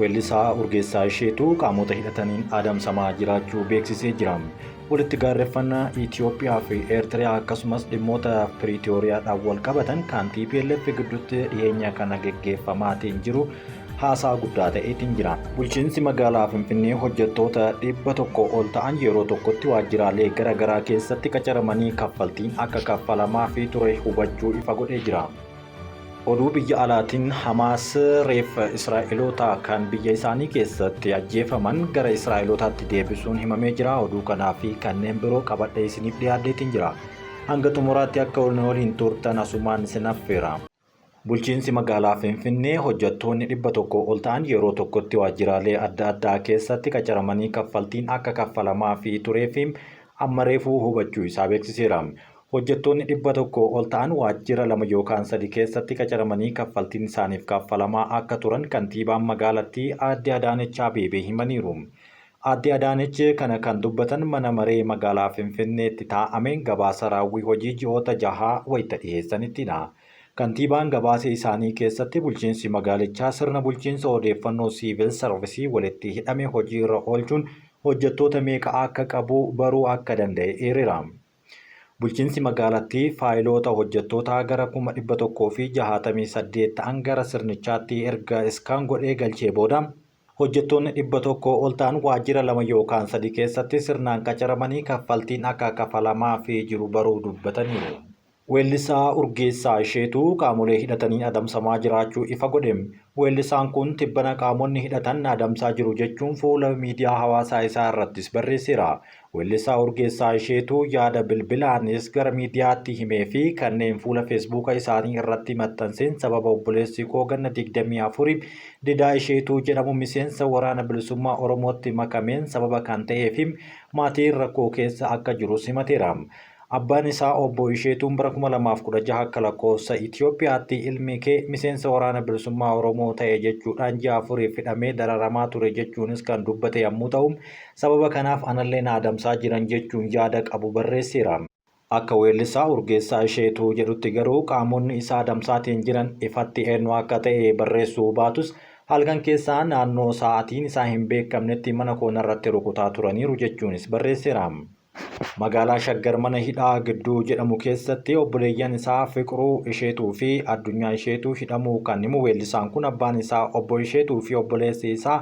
Weellisaa Urgeessaa Isheetuu qaamota hidhataniin adamsamaa jiraachuu beeksisee jira. Walitti gaarreeffannaa Itoophiyaa fi Eertiriyaa akkasumas dhimmoota Piriitooriyaadhaan wal qabatan kan TPLF gidduutti dhiyeenya kana geggeeffamaatiin jiru haasaa guddaa ta'eetiin jira. Bulchiinsi magaalaa Finfinnee hojjettoota 100 ol ta'an yeroo tokkotti waajjiraalee garaagaraa keessatti qacaramanii kaffaltiin akka kaffalamaa fi ture hubachuu ifa godhee jira. Oduu biyya alaatiin Hamaas reeffa Israa'eloota kan biyya isaanii keessatti ajjeefaman gara Israa'elootaatti deebisuun himamee jira. Oduu kanaa fi kanneen biroo qabadhee isiniif dhiyaadheetiin jira. Hanga xumuraatti akka waliin turtan asumaan isin affeera. Bulchiinsi magaalaa Finfinnee hojjettoonni 100 ol ta'an yeroo tokkotti waajjiraalee adda addaa keessatti qacaramanii kaffaltiin akka kaffalamaa fi turee fi amma reefuu hubachuu isaa beeksiseera. Hojjettoonni 100 ol ta'an waajjira 2 yookaan 3 keessatti qacaramanii kaffaltiin isaaniif kaffalamaa akka turan kantiibaan magaalattii Aadde Adaanech Abeebee himaniiru. Aadde Adaanech kana kan dubbatan mana maree magaalaa Finfinneetti taa'ameen gabaasa raawwii hojii ji'oota 6 wayita dhiyeessanittidha. Kantiibaan gabaasa isaanii keessatti bulchiinsi magaalichaa sirna bulchiinsa odeeffannoo siivil sarvisii walitti hidhame hojiirra oolchuun hojjettoota meeqa akka qabu baruu akka danda'e eereera. Bulchiinsi magaalattii faayiloota hojjettoota gara 168 ta'an gara sirnichaatti erga iskaan godhee galchee booda hojjettoonni 100 ol ta'an waajjira 2 yookaan 3 keessatti sirnaan qacaramanii kaffaltiin akka kaffalamaa fi jiru baruu dubbataniiru. Weellisaa Urgeessaa Isheetuu qaamolee hidhatanii adamsamaa jiraachuu ifa godhe. Weellisaan kun tibbana qaamonni hidhatan adamsaa jiru jechuun fuula miidiyaa hawaasaa isaa irrattis barreesseera. Weellisaa Urgeessaa Isheetuu yaada bilbilaanis gara miidiyaatti himee fi kanneen fuula feesbuuka isaanii irratti maxxanseen sababa obboleessi koo ganna 24 Didaa Isheetuu jedhamu miseensa waraana bilisummaa Oromootti makameen sababa kan ta'eef maatiin rakkoo keessa akka jirus himateera. Abbaan isaa obbo Isheetuun bara 2016 akka lakkoofsa Itoophiyaatti ilmi kee miseensa waraana bilisummaa Oromoo ta'e jechuudhaan ji'a 4 hidhamee dararamaa ture jechuunis kan dubbate yommuu ta'u, sababa kanaaf anallee na adamsaa jiran jechuun yaada qabu barreesseera. Akka weellisaa Urgeessaa Isheetuu jedhutti garuu qaamonni isaa adamsaatiin jiran ifatti eenyu akka ta'e barreessuu baatus halkan keessaa naannoo sa'aatiin isaa hin beekamnetti mana koonarratti rukutaa turaniiru jechuunis barreesseera. Magaalaa Shaggar mana hidhaa gidduu jedhamu keessatti obboleeyyan isaa Fiqiruu Isheetuu fi Addunyaa Isheetuu hidhamuu kan himu weellisaan kun abbaan isaa obbo Isheetuu fi obboleessi isaa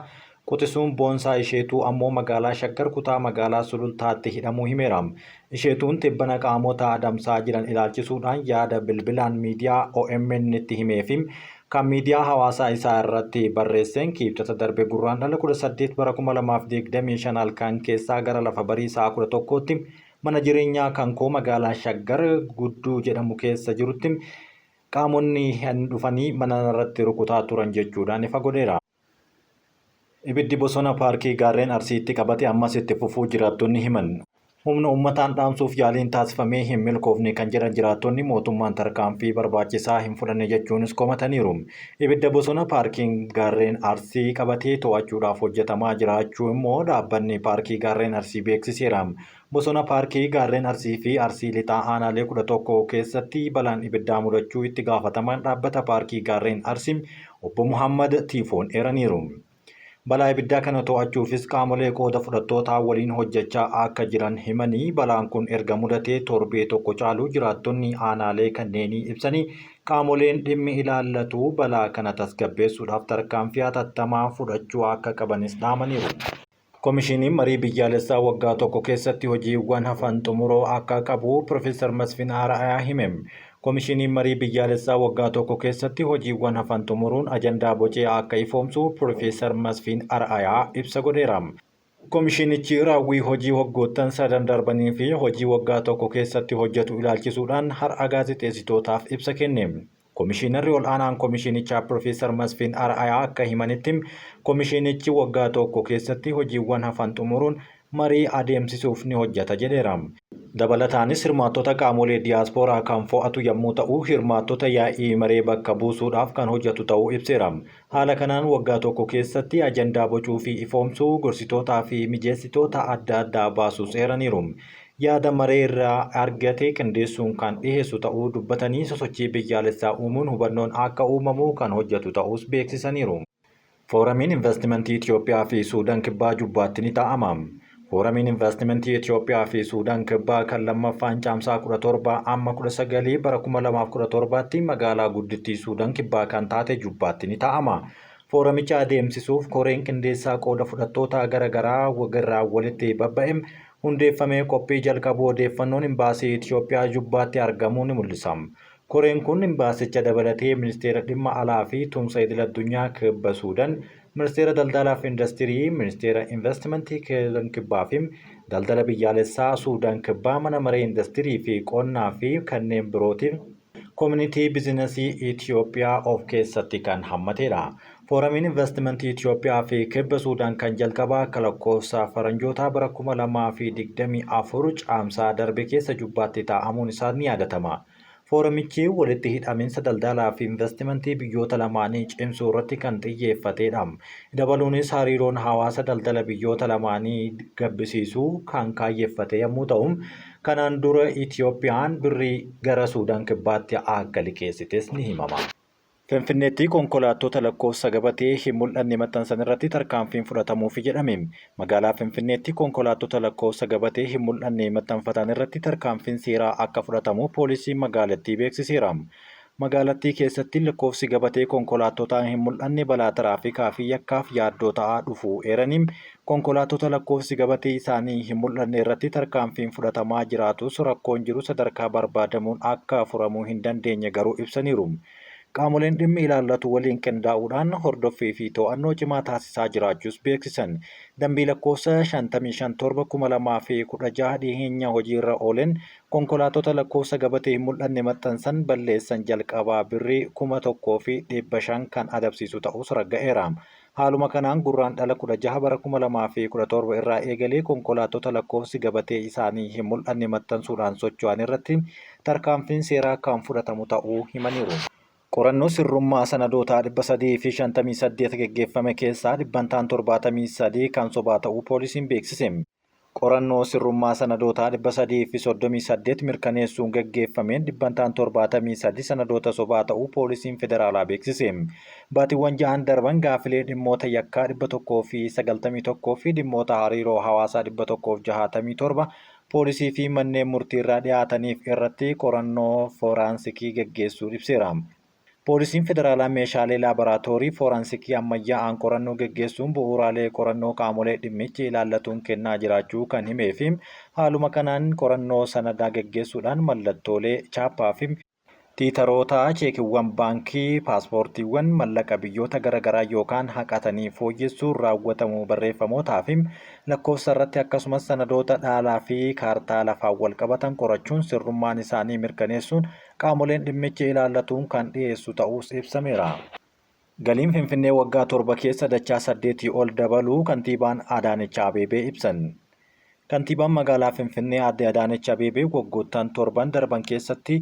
Qutisuun Boonsaa Isheetuu ammoo magaalaa Shaggar kutaa magaalaa Sulultaatti hidhamuu himeera. Isheetuun tibbana qaamota adamsaa jiran ilaalchisuudhaan yaada bilbilaan miidiyaa OMN itti himeefi kan miidiyaa hawaasaa isaa irratti barreesseen kiibxata darbe gurraandhala 18 bara 2025 halkan keessaa gara lafa barii sa'a 11tti mana jireenyaa kan koo magaalaa Shaggar gudduu jedhamu keessa jirutti qaamonni dhufanii mana irratti rukutaa turan jechuudhaan ifa godheera. Ibiddi bosona paarkii gaarreen Arsiitti qabate ammas itti fufuu jiraattonni himan. Humna uummataan dhaamsuuf yaaliin taasifamee hin milkoofne kan jedhan jiraattonni mootummaan tarkaanfii barbaachisaa hin fudhanne jechuunis komataniiru. Ibidda bosona paarkiin gaarreen Arsii qabatee to'achuudhaaf hojjetamaa jiraachuu immoo dhaabbanni paarkii gaarreen Arsii beeksiseera. Bosona paarkii gaarreen Arsii fi Arsii lixaa aanaalee 11 keessatti balaan ibiddaa mudachuu itti gaafatamaan dhaabbata paarkii gaarreen Arsii obbo Muhammad Tiifoon eeraniiru. Balaa ibiddaa kana to'achuufis qaamolee qooda fudhattootaa waliin hojjechaa akka jiran himanii balaan kun erga mudatee torbee tokko caaluu jiraattonni aanaalee kanneenii ibsanii qaamoleen dhimmi ilaallatu balaa kana tasgabbeessuudhaaf tarkaanfii hatattamaa fudhachuu akka qabanis dhaamaniiru. Komishiiniin marii biyyaalessaa waggaa tokko keessatti hojiiwwan hafan xumuroo akka qabu Profeesar Masfin Araayaa hime. Komishiiniin marii biyyaalessaa waggaa tokko keessatti hojiiwwan hafan xumuruun ajandaa bocee akka ifoomsu Profeesar Masfin Araayaa ibsa godheera. Komishiinichi raawwii hojii waggoottan 3 darbanii fi hojii waggaa tokko keessatti hojjetu ilaalchisuudhaan har'a gaazexeessitootaaf ibsa kenne. Komishiinarri ol'aanaan komishiinichaa Profeesar Masfin Araayaa akka himanitti komishiinichi waggaa tokko keessatti hojiiwwan hafan xumuruun marii adeemsisuuf ni hojjeta jedheera. Dabalataanis hirmaattota qaamolee diyaaspooraa kan fo'atu yommuu ta'u hirmaattota yaa'ii maree bakka buusuudhaaf kan hojjetu ta'uu ibseera. Haala kanaan waggaa tokko keessatti ajandaa bocuu fi ifoomsuu gorsitootaa fi mijeessitoota adda addaa baasuus eeraniiru. Yaada maree irraa argate qindeessuun kan dhiyeessu ta'uu dubbatanii sosochii biyyaalessaa uumuun hubannoon akka uumamu kan hojjetu ta'us beeksisaniiru. Fooramiin Investimentii Itoophiyaa fi Suudaan Kibbaa Jubbaatti ni taa'ama. Fooramiin Investimentii Itoophiyaa fi Suudaan Kibbaa kan lammaffaan caamsaa 17 amma 19 bara 2017tti magaalaa guddittii Suudaan Kibbaa kan taate Jubbaatti ni taa'ama. Fooramicha adeemsisuuf koreen qindeessaa qooda fudhattoota garaagaraa wagirraa walitti babba'e hundeeffamee qophii jalqabuu odeeffannoon imbaasii Itoophiyaa Jubbaatti argamuu ni mul'isa. Koreen kun imbaasicha dabalatee ministeera dhimma alaa fi tumsa idil addunyaa kibba Suudaan, ministeera daldalaa fi industirii, ministeera investimentii kibbaa fi daldala biyyaalessaa Suudaan kibbaa, mana maree industirii fi qonnaa fi kanneen birootiif koominitii biizinasii Itoophiyaa of keessatti kan hammatedha. Fooramiin investimentii Itoophiyaa fi kibba Suudaan kan jalqabaa akka lakkoofsa faranjoota bara 2024 caamsaa darbe keessa Jubbaatti taa'amuun isaa ni yaadatama. Fooramichi walitti hidhaminsa daldalaa fi investimentii biyyoota lamaanii cimsuu irratti kan xiyyeeffatedha. Dabaluunis hariiroon hawaasa daldala biyyoota lamaanii gabbisiisuu kan kaayyeeffate yommuu ta'u, kanaan dura Itoophiyaan birrii gara Suudaan kibbaatti akka liqeessites ni himama. Finfinneetti konkolaattota lakkoofsa gabatee hin mul'anne maxxansan irratti tarkaanfiin fudhatamuufi jedhame. Magaalaa Finfinneetti konkolaattota lakkoofsa gabatee hin mul'anne maxxanfatan irratti tarkaanfiin seeraa akka fudhatamu poolisiin magaalattii beeksiseera. Magaalattii keessatti lakkoofsi gabatee konkolaattota hin mul'anne balaa tiraafikaa fi yakkaaf yaaddoo ta'aa dhufuu eeraniin konkolaattota lakkoofsi gabatee isaanii hin mul'anne irratti tarkaanfiin fudhatamaa jiraatus rakkoon jiru sadarkaa barbaadamuun akka furamuu hin dandeenye garuu ibsaniiru. Qaamoleen dhimmi ilaallatu waliin qindaa'uudhaan hordoffii fi to'annoo cimaa taasisaa jiraachuus beeksisan. Dambii lakkoofsa 55/2016 dhiyeenya hojiirra oolen konkolaattota lakkoofsa gabatee hin mul'anne maxxansan balleessan jalqabaa birrii 1,500 kan adabsiisu ta'us ragga'eera. Haaluma kanaan gurraandhala 16 bara 2017 irraa eegalee konkolaattota lakkoofsi gabatee isaanii hin mul'anne maxxansuudhaan socho'an irratti tarkaanfiin seeraa kan fudhatamu ta'uu himaniiru. Qorannoo sirrummaa sanadootaa 358 geggeeffame keessaa 73 kan sobaa ta'uu poolisiin beeksise. Qorannoo sirrummaa sanadootaa 338 mirkaneessuun geggeeffameen 73 sanadoota sobaa ta'uu poolisiin federaalaa beeksise. Baatiiwwan 6 darban gaafilee dhimmoota yakkaa 191 fi dhimmoota hariiroo hawaasaa 167 poolisii fi manneen murtiirraa dhiyaataniif irratti qorannoo foraansikii geggeessuu ibseera. Poolisiin federaalaa meeshaalee laaboraatoorii foraansikii ammayyaa'aan qorannoo geggeessuun bu'uuraalee qorannoo qaamolee dhimmichi ilaallatuun kennaa jiraachuu kan himee fi haaluma kanaan qorannoo sanadaa geggeessuudhaan mallattoolee chaappaa fi tiitaroota cheekiiwwan baankii, paaspoortiiwwan, mallaqa biyyoota garaagaraa yookaan haqatanii fooyyessuun raawwatamu barreeffamootaa fi lakkoofsa irratti akkasumas sanadoota dhaalaa fi kaartaa lafaan wal qabatan qorachuun sirrummaan isaanii mirkaneessuun qaamoleen dhimmichi ilaallatuun kan dhiyeessu ta'uus ibsameera. Galiin Finfinnee waggaa 7 keessa dachaa 8 ol dabaluu kantiibaan Adaanech Abeebee ibsan. Kantiibaan magaalaa Finfinnee aadde Adaanech Abeebee waggoottan 7 darban keessatti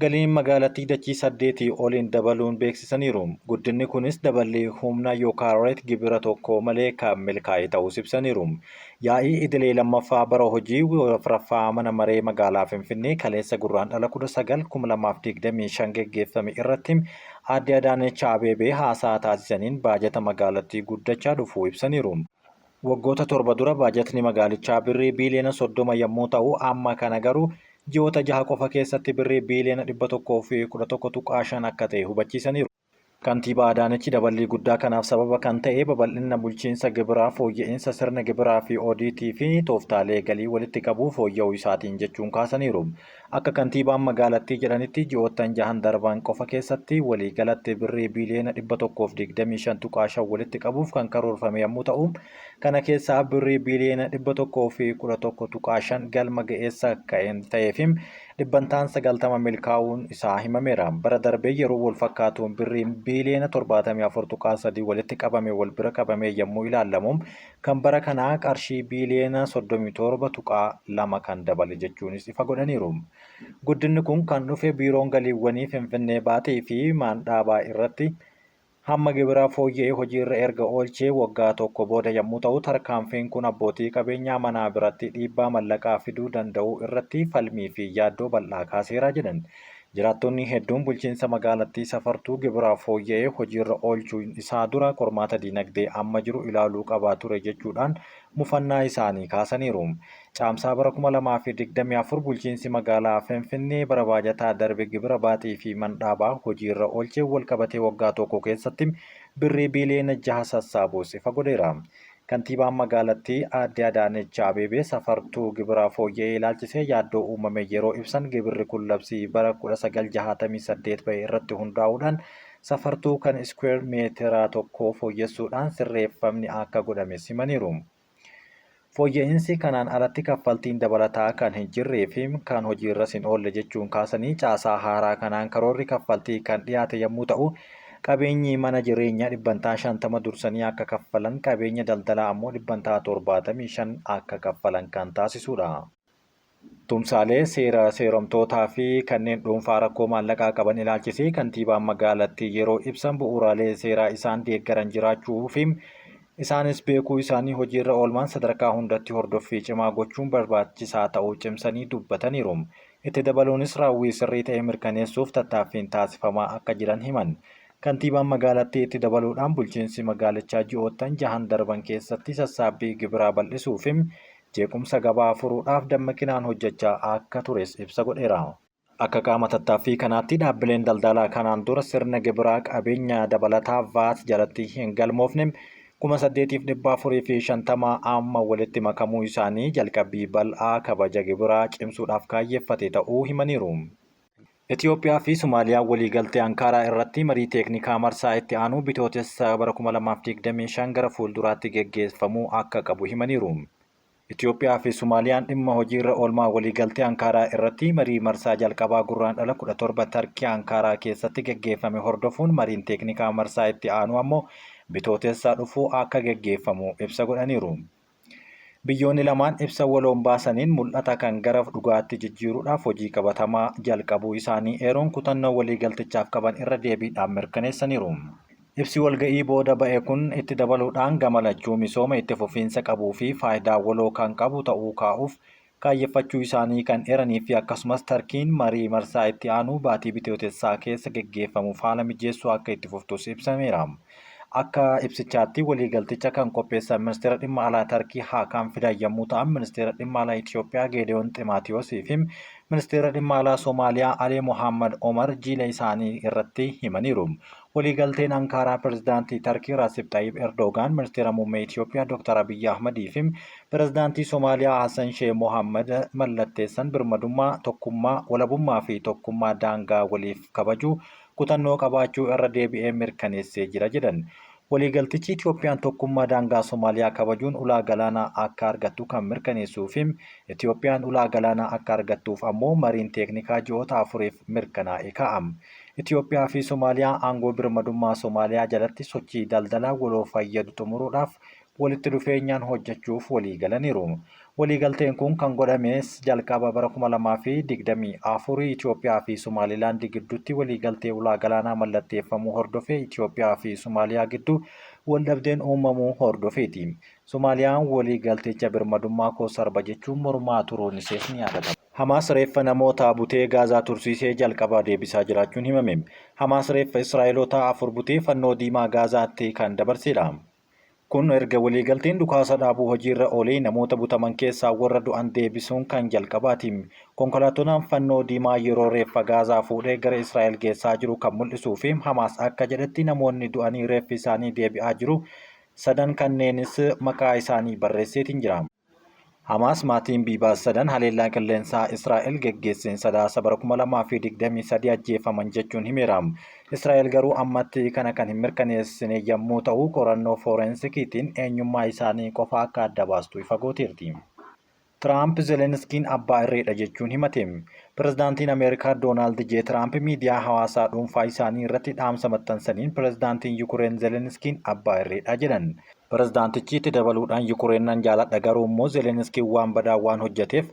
galiin magaalattii dachii 8 oliin dabaluun beeksisaniiru. Guddinni kunis dabalii humna yookaan reet gibira tokko malee kan milkaa'e ta'us ibsaniiru. Yaa'ii idilee lammaffaa bara hojii afuraffaa mana maree magaalaa Finfinnee kaleessa gurraandhala 19/2025 geggeeffame irratti aadde Adaanech Abeebee haasaa taasisaniin baajata magaalattii guddachaa dhufuu ibsaniiru. Waggoota 7 dura baajatni magaalichaa birrii biiliyoona 30 yommuu ta'u amma kana garuu ji'oota 6 qofa keessatti birrii biiliyoona 111.5 akka ta'e hubachiisaniiru. Kantiibaa Adaanech dabalii guddaa kanaaf sababa kan ta'e babal'ina bulchiinsa gibiraa, fooyya'insa sirna gibiraa fi oodiitii fi tooftaalee galii walitti qabuu fooyya'uu isaatiin jechuun kaasaniiru. Akka kantiibaan magaalattii jedhanitti ji'oottan 6 darban qofa keessatti waliigalatti birrii biiliyoona 125.5 walitti qabuuf kan karoorfame yommuu ta'u, kana keessaa birrii biiliyoona 111.5 galma ga'eessa kan ta'ee fi dhibbantaan 90 milkaa'uun isaa himameera. Bara darbee yeroo wal fakkaatuun birriin biiliyoona 74.3 walitti qabame wal bira qabame yommuu ilaalamu kan bara kanaa qarshii biiliyoona 37.2 kan dabale jechuunis ifa godhaniiru. Guddinni kun kan dhufe biiroon galiiwwanii Finfinnee baatee fi maandhaabaa irratti hamma gibiraa fooyya'ee hojiirra erga oolchee waggaa tokko booda yommuu ta'u, tarkaanfiin kun abbootii qabeenyaa manaa biratti dhiibbaa mallaqaa fiduu danda'u irratti falmii fi yaaddoo bal'aa kaaseera jedhan. Jiraattonni hedduun bulchiinsa magaalattii safartuu gibiraa fooyya'ee hojiirra oolchuun isaa dura qormaata dinagdee amma jiru ilaaluu qabaa ture jechuudhaan mufannaa isaanii kaasaniiru. Caamsaa bara 2024 bulchiinsi magaalaa Finfinnee bara baajataa darbe gibira baaxii fi mandhaabaa hojiirra oolchee walqabatee waggaa tokko keessatti birrii biiliyoona 6 sassaabuus ifa godheera. Kantiibaan magaalattii aadde Adaanech Abeebee safartuu gibiraa fooyya'ee ilaalchisee yaaddoo uumame yeroo ibsan gibirri kun labsii bara 1968 bahe irratti hundaa'uudhaan safartuu kan iskweer meetira tokkoo fooyyessuudhaan sirreeffamni akka godhame himaniiru. Fooyya'insi kanaan alatti kaffaltiin dabalataa kan hin jirree fi kan hojiirras hin oolle jechuun kaasanii caasaa haaraa kanaan karoorri kaffaltii kan dhiyaate yommuu ta'u, qabeenyi mana jireenyaa dhibbantaa 50 dursanii akka kaffalan, qabeenya daldalaa ammoo dhibbantaa 75 akka kaffalan kan taasisudha. Tumsaalee seeramtootaa fi kanneen dhuunfaa rakkoo maallaqaa qaban ilaalchisee kantiibaan magaalattii yeroo ibsan bu'uuraalee seeraa isaan deeggaran jiraachuu fi isaanis beekuu isaanii hojiirra oolmaan sadarkaa hundatti hordoffii cimaa gochuun barbaachisaa ta'uu cimsanii dubbataniiru. Itti dabaluunis raawwii sirrii ta'e mirkaneessuuf tattaaffiin taasifamaa akka jiran himan. Kantiibaan magaalattii itti dabaluudhaan bulchiinsi magaalichaa ji'oottan 6 darban keessatti sassaabbii gibiraa bal'isuu fi jeequmsa gabaa furuudhaaf dammaqinaan hojjechaa akka tures ibsa godheera. Akka qaama tattaaffii kanaatti dhaabbileen daldalaa kanaan dura sirna gibiraa qabeenya dabalataa VAT jalatti hin galmoofne 8,450 amma walitti makamuu isaanii jalqabbii bal'aa kabaja gibiraa cimsuudhaaf kaayyeeffate ta'uu himaniiru. Itoophiyaa fi Somaaliyaa waliigaltee Ankaaraa irratti marii teeknikaa marsaa itti aanu bitootessa bara 2025 gara fuulduraatti geggeeffamuu akka qabu himaniiru. Itoophiyaa fi Somaaliyaan dhimma hojiirra oolmaa waliigaltee Ankaaraa irratti marii marsaa jalqabaa gurraandhala 17 Tarkii Ankaaraa keessatti geggeeffame hordofuun mariin teeknikaa marsaa itti aanu ammoo bitootessa dhufuu akka geggeeffamu ibsa godhaniiru. Biyyoonni lamaan ibsa waloon baasaniin mul'ata kan gara dhugaatti jijjiiruudhaaf hojii qabatamaa jalqabuu isaanii eeruun kutannoo waliigaltichaaf qaban irra deebiidhaan mirkaneessaniiru. Ibsi walga'ii booda ba'e kun itti dabaluudhaan gamalachuu misooma itti fufiinsa qabuu fi faayidaa waloo kan qabu ta'uu kaa'uuf kaayyeffachuu isaanii kan eeranii fi akkasumas Tarkiin marii marsaa itti aanu baatii bitootessaa keessa geggeeffamuuf haala mijeessuu akka itti fuftus ibsameera. Akka ibsichaatti waliigalticha kan qopheessan ministeera dhimma alaa Tarkii Hakaan Fidan yommuu ta'an, ministeera dhimma alaa Itoophiyaa Geediyoon Ximaatiyoosii fi ministeera dhimma alaa Somaaliyaa Alee Mohaammed Omar jiila isaanii irratti himaniiru. Waliigalteen Ankaaraa pirezidaantii Tarkii Raasib Xayyib Erdogaan, ministeera muummee Itoophiyaa Dr. Abiyyi Ahmadii fi pirezidaantii Somaaliyaa Hassan Sheikh Mohaammed mallatteessan birmadummaa, tokkummaa, walabummaa fi tokkummaa daangaa waliif kabajuu kutannoo qabaachuu irra deebi'ee mirkaneessee jira jedhan. Waliigaltichi Itoophiyaan tokkummaa daangaa Somaaliyaa kabajuun ulaa galaanaa akka argattu kan mirkaneessuu fi Itoophiyaan ulaa galaanaa akka argattuuf ammoo mariin teeknikaa ji'oota 4f mirkanaa'e kaa'ame. Itoophiyaa fi Somaaliyaa aangoo birmadummaa Somaaliyaa jalatti sochii daldalaa waloo fayyadu xumuruudhaaf walitti dhufeenyaan hojjechuuf walii galaniiru. Waliigalteen kun kan godhames jalqaba bara 2024 Itoophiyaa fi Somaalilaand gidduutti waliigaltee ulaa galaanaa mallatteeffamuu hordofee Itoophiyaa fi Somaaliyaa gidduu waldhabdeen uumamuu hordofeeti. Somaaliyaan waliigalticha birmadummaa koo sarba jechuun mormaa turuun ishees ni yaadatama. Hamaas reeffa namoota butee Gaazaa tursiisee jalqabaa deebisaa jiraachuun himame. Hamaas reeffa Israa'eloota 4 butee fannoo diimaa Gaazaatti kan dabarsedha. Kun erga waliigalteen dhukaasa dhaabuu hojiirra oolee namoota butaman keessaa warra du'an deebisuun kan jalqabaati. Konkolaattonni fannoo diimaa yeroo reeffa Gaazaa fuudhee gara Israa'el geessaa jiru kan mul'isuu fi Hamaas akka jedhetti namoonni du'anii reeffi isaanii deebi'aa jiru. 3 kanneenis maqaa isaanii barreesseetiin jira. Hamaas maatiin Biibaas 3 haleellaa qilleensaa Israa'el geggeesseen sadaasa bara 2023 ajjeefaman jechuun himeera. Israa'el garuu ammatti kana kan hin mirkaneessine yommuu ta'u qorannoo foorensikiitiin eenyummaa isaanii qofa akka adda baastu ifa gooteerti. Tiraamp Zelenskiin abbaa irreedha jechuun himate. Pirezidaantiin Ameerikaa Doonaald J. Tiraamp miidiyaa hawaasaa dhuunfaa isaanii irratti dhaamsa maxxansaniin pirezidaantiin Yukureen Zelenskiin abbaa irreedha jedhan. Pirezidaantichi itti dabaluudhaan Yukureennan jaaladha garuu immoo Zelenskiin waan badaa waan hojjeteef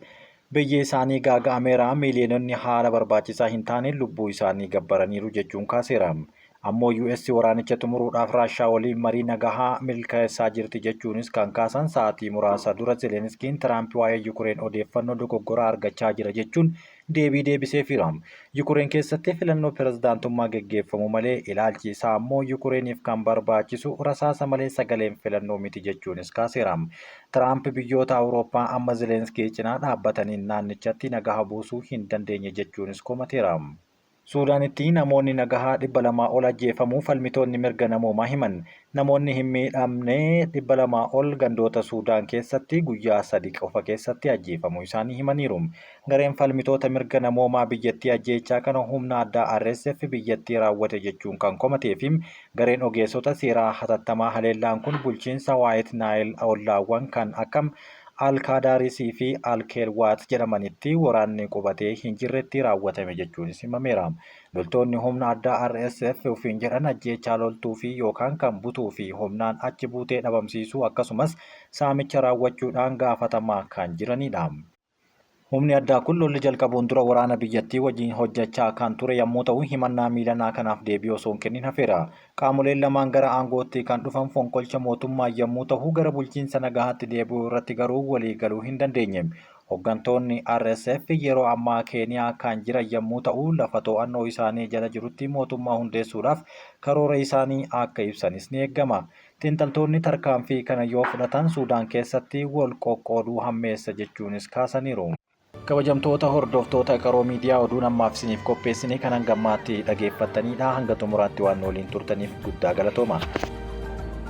biyya isaanii gaaga'ameera miiliyoononni haala barbaachisaa hin taane lubbuu isaanii gabbaraniiru jechuun kaaseera. Ammoo US waraanicha xumuruudhaaf Raashaa waliin marii nagahaa milkeessaa jirti jechuunis kan kaasan sa'aatii muraasa dura Zelenskiin Tiraamp waa'ee Yukureen odeeffannoo dogoggoraa argachaa jira jechuun deebii deebiseefiira. Yukureen keessatti filannoo pirezidaantummaa geggeeffamu malee ilaalchi isaa immoo Yukureeniif kan barbaachisu rasaasa malee sagaleen filannoo miti jechuunis kaaseera. Tiraamp biyyoota Awurooppaa amma Zeleenskii cinaa dhaabbatanii naannichatti nagaa buusuu hin dandeenye jechuunis komateera. Suudaanitti namoonni nagahaa 200 ol ajjeefamuu falmitoonni mirga namoomaa himan. Namoonni hin miidhamne 200 ol gandoota Suudaan keessatti guyyaa 3 qofa keessatti ajjeefamuu isaanii himaniiru. Gareen falmitoota mirga namoomaa biyyattii ajjeechaa kana humna addaa RSF biyyattii raawwate jechuun kan komatee fi gareen ogeessota seeraa hatattamaa haleellaan kun bulchiinsa Waayit Naayil ollaawwan kan akkam Al-Kaadaarisii fi Al-Keelwaat jedhamanitti waraanni qubatee hin jirretti raawwatame jechuunis himameera. Loltoonni humna addaa RSF ofiin jedhan ajjeechaa loltuu fi yookaan kan butuu fi humnaan achi buutee dhabamsiisuu akkasumas saamicha raawwachuudhaan gaafatamaa kan jiranidha. Humni addaa kun lolli jalqabuun dura waraana biyyattii wajjin hojjechaa kan ture yommuu ta'u himannaa miilanaa kanaaf deebii osoo hin kennin hafeera. Qaamoleen lamaan gara aangootti kan dhufan fonqolcha mootummaa yommuu ta'u gara bulchiinsa nagahaatti deebi'uu irratti garuu walii galuu hin dandeenye. Hooggantoonni RSF yeroo ammaa Keeniyaa kan jiran yommuu ta'u lafa to'annoo isaanii jala jirutti mootummaa hundeessuudhaaf karoora isaanii akka ibsanis ni eegama. Xiinxaltoonni tarkaanfii kana yoo fudhatan Suudaan keessatti wal qoqqooduu hammeessa jechuunis kaasaniiru. Kabajamtoota hordoftoota qaroo miidiyaa oduun ammaaf isiniif qopheessine kan hangammaatti dhageeffattanidha. Hanga xumuraatti waan waliin turtaniif guddaa galatooma.